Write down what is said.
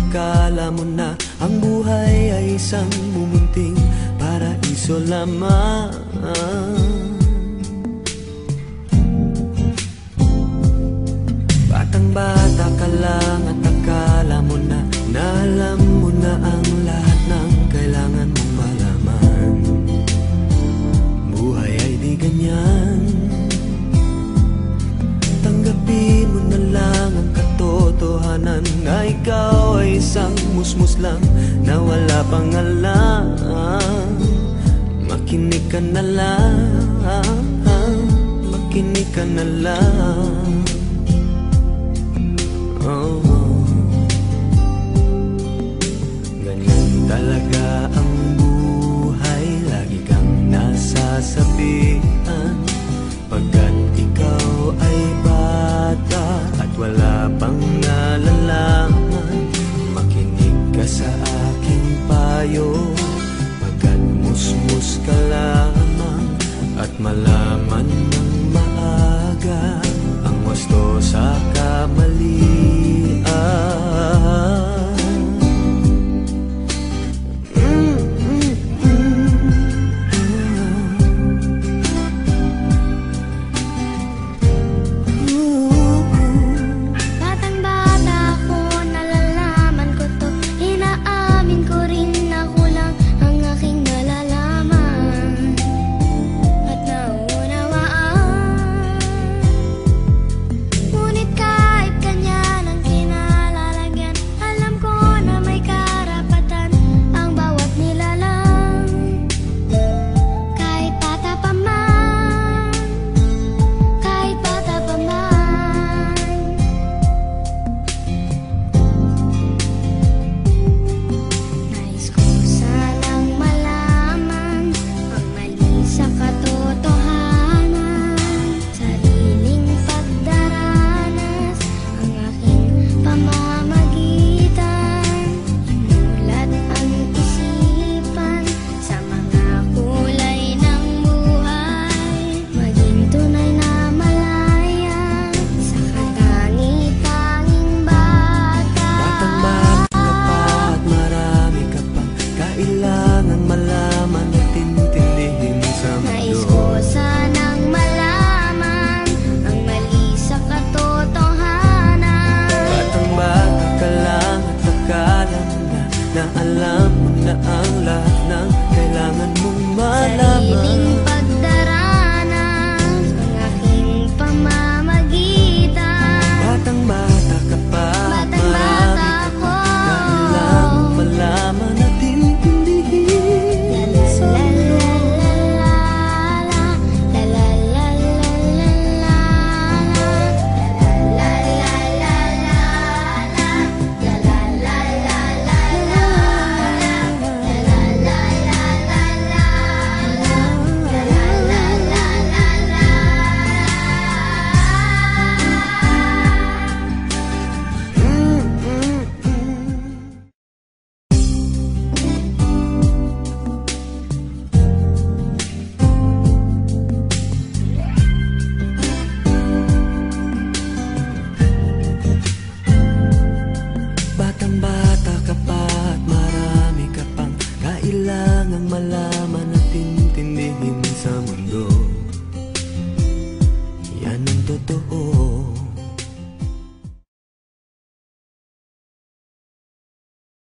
akala mo na ang buhay ay isang mumunting paraiso lamang. Batang-bata ka lang at akala mo na alam mo na ang lahat ng kailangan mong malaman. Buhay ay di ganyan. Tanggapin mo na lang ang katotohanan na ikaw ay isang musmus lang na wala pang alam. Makinig ka na lang, makinig ka na lang. Oh.